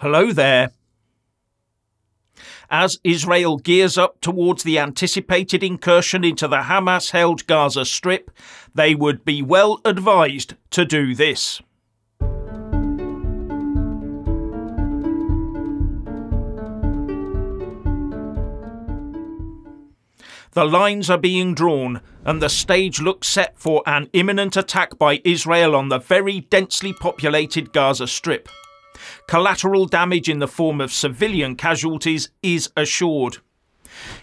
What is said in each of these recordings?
Hello there. As Israel gears up towards the anticipated incursion into the Hamas-held Gaza Strip, they would be well advised to do this. The lines are being drawn, and the stage looks set for an imminent attack by Israel on the very densely populated Gaza Strip. Collateral damage in the form of civilian casualties is assured,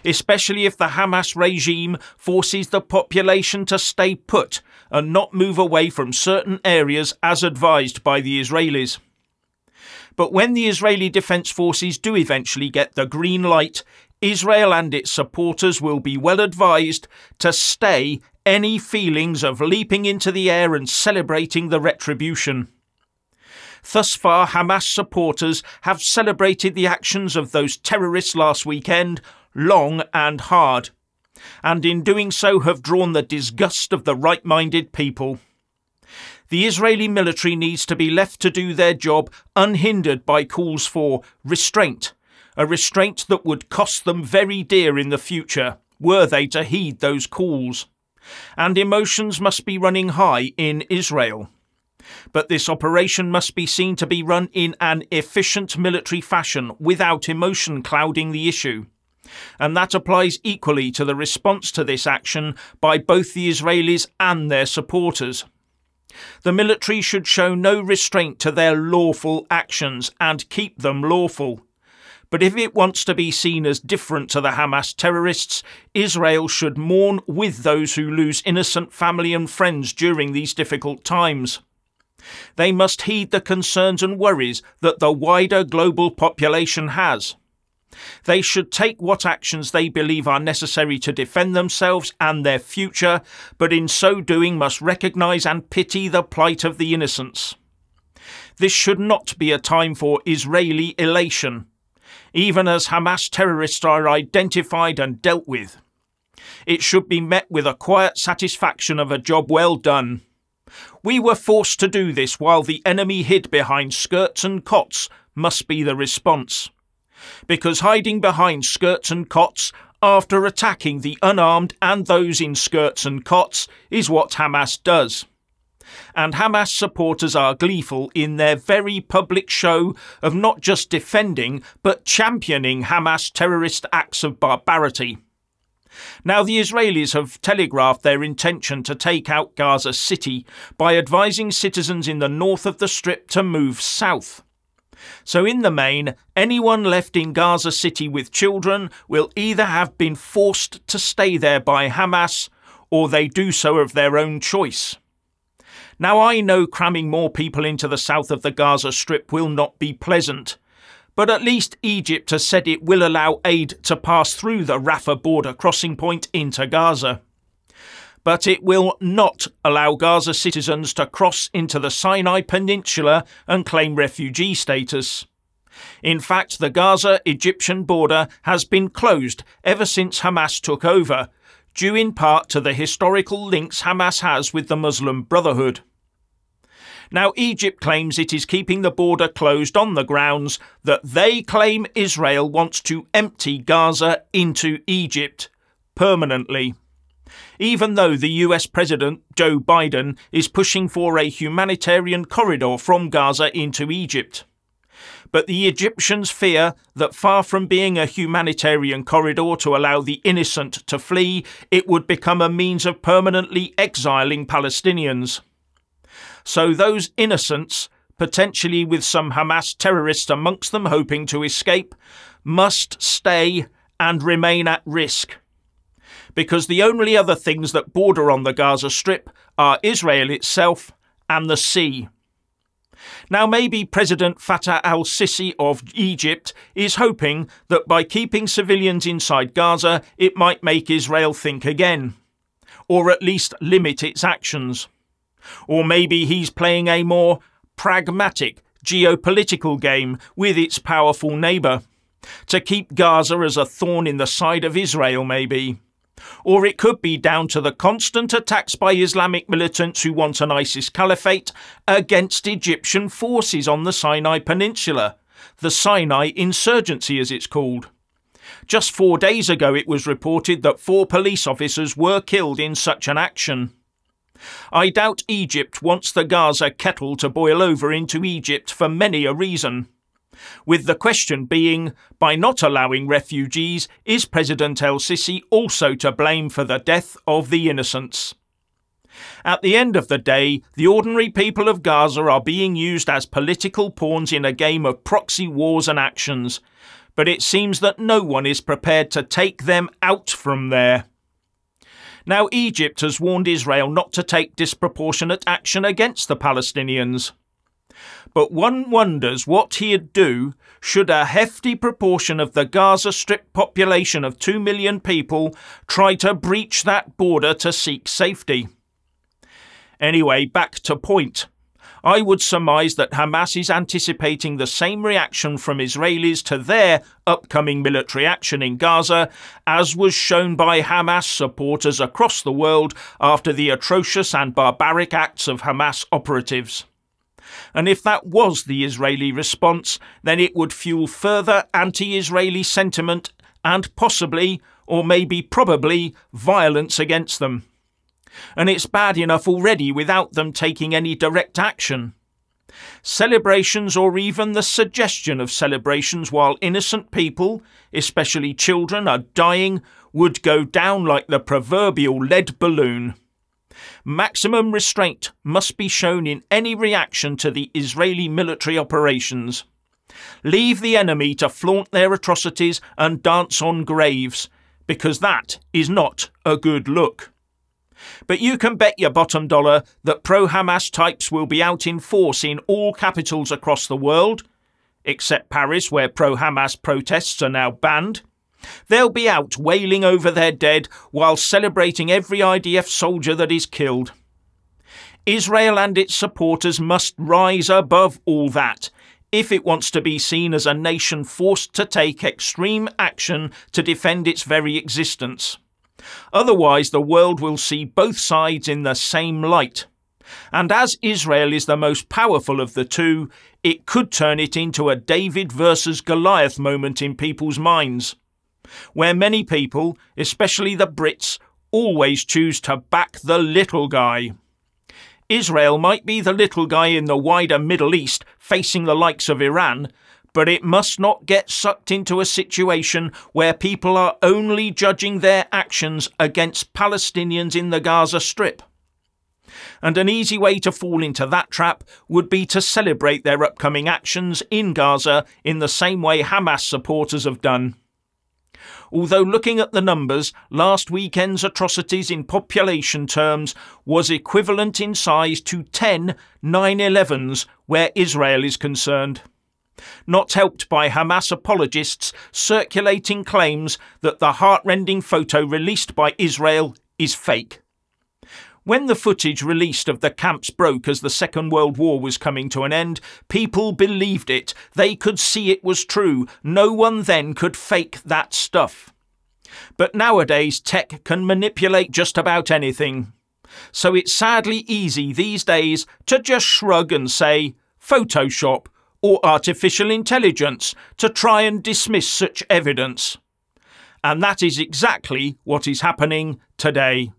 especially if the Hamas regime forces the population to stay put and not move away from certain areas as advised by the Israelis. But when the Israeli Defense Forces do eventually get the green light, Israel and its supporters will be well advised to stay any feelings of leaping into the air and celebrating the retribution. Thus far, Hamas supporters have celebrated the actions of those terrorists last weekend long and hard, and in doing so have drawn the disgust of the right-minded people. The Israeli military needs to be left to do their job unhindered by calls for restraint, a restraint that would cost them very dear in the future, were they to heed those calls. And emotions must be running high in Israel. But this operation must be seen to be run in an efficient military fashion without emotion clouding the issue. And that applies equally to the response to this action by both the Israelis and their supporters. The military should show no restraint to their lawful actions and keep them lawful. But if it wants to be seen as different to the Hamas terrorists, Israel should mourn with those who lose innocent family and friends during these difficult times. They must heed the concerns and worries that the wider global population has. They should take what actions they believe are necessary to defend themselves and their future, but in so doing must recognise and pity the plight of the innocents. This should not be a time for Israeli elation, even as Hamas terrorists are identified and dealt with. It should be met with a quiet satisfaction of a job well done. We were forced to do this while the enemy hid behind skirts and cots must be the response. Because hiding behind skirts and cots after attacking the unarmed and those in skirts and cots is what Hamas does. And Hamas supporters are gleeful in their very public show of not just defending but championing Hamas terrorist acts of barbarity. Now, the Israelis have telegraphed their intention to take out Gaza City by advising citizens in the north of the Strip to move south. So in the main, anyone left in Gaza City with children will either have been forced to stay there by Hamas or they do so of their own choice. Now, I know cramming more people into the south of the Gaza Strip will not be pleasant, but at least Egypt has said it will allow aid to pass through the Rafah border crossing point into Gaza. But it will not allow Gaza citizens to cross into the Sinai Peninsula and claim refugee status. In fact, the Gaza-Egyptian border has been closed ever since Hamas took over, due in part to the historical links Hamas has with the Muslim Brotherhood. Now, Egypt claims it is keeping the border closed on the grounds that they claim Israel wants to empty Gaza into Egypt permanently, even though the US President Joe Biden is pushing for a humanitarian corridor from Gaza into Egypt. But the Egyptians fear that far from being a humanitarian corridor to allow the innocent to flee, it would become a means of permanently exiling Palestinians. So those innocents, potentially with some Hamas terrorists amongst them hoping to escape, must stay and remain at risk. Because the only other things that border on the Gaza Strip are Israel itself and the sea. Now, maybe President Fattah al-Sisi of Egypt is hoping that by keeping civilians inside Gaza, it might make Israel think again, or at least limit its actions. Or maybe he's playing a more pragmatic geopolitical game with its powerful neighbour, to keep Gaza as a thorn in the side of Israel maybe. Or it could be down to the constant attacks by Islamic militants who want an ISIS caliphate against Egyptian forces on the Sinai Peninsula, the Sinai insurgency as it's called. Just 4 days ago it was reported that 4 police officers were killed in such an action. I doubt Egypt wants the Gaza kettle to boil over into Egypt for many a reason. With the question being, by not allowing refugees, is President el-Sisi also to blame for the death of the innocents? At the end of the day, the ordinary people of Gaza are being used as political pawns in a game of proxy wars and actions, but it seems that no one is prepared to take them out from there. Now, Egypt has warned Israel not to take disproportionate action against the Palestinians. But one wonders what he'd do should a hefty proportion of the Gaza Strip population of 2 million people try to breach that border to seek safety. Anyway, back to point. I would surmise that Hamas is anticipating the same reaction from Israelis to their upcoming military action in Gaza, as was shown by Hamas supporters across the world after the atrocious and barbaric acts of Hamas operatives. And if that was the Israeli response, then it would fuel further anti-Israeli sentiment and possibly, or maybe probably, violence against them. And it's bad enough already without them taking any direct action. Celebrations, or even the suggestion of celebrations while innocent people, especially children, are dying, would go down like the proverbial lead balloon. Maximum restraint must be shown in any reaction to the Israeli military operations. Leave the enemy to flaunt their atrocities and dance on graves, because that is not a good look. But you can bet your bottom dollar that pro-Hamas types will be out in force in all capitals across the world, except Paris, where pro-Hamas protests are now banned. They'll be out wailing over their dead while celebrating every IDF soldier that is killed. Israel and its supporters must rise above all that if it wants to be seen as a nation forced to take extreme action to defend its very existence. Otherwise, the world will see both sides in the same light. And as Israel is the most powerful of the two, it could turn it into a David versus Goliath moment in people's minds, where many people, especially the Brits, always choose to back the little guy. Israel might be the little guy in the wider Middle East facing the likes of Iran, but it must not get sucked into a situation where people are only judging their actions against Palestinians in the Gaza Strip. And an easy way to fall into that trap would be to celebrate their upcoming actions in Gaza in the same way Hamas supporters have done. Although looking at the numbers, last weekend's atrocities in population terms was equivalent in size to 10 9/11s where Israel is concerned. Not helped by Hamas apologists circulating claims that the heartrending photo released by Israel is fake. When the footage released of the camps broke as the Second World War was coming to an end, people believed it. They could see it was true. No one then could fake that stuff. But nowadays tech can manipulate just about anything. So it's sadly easy these days to just shrug and say Photoshop or artificial intelligence to try and dismiss such evidence. And that is exactly what is happening today.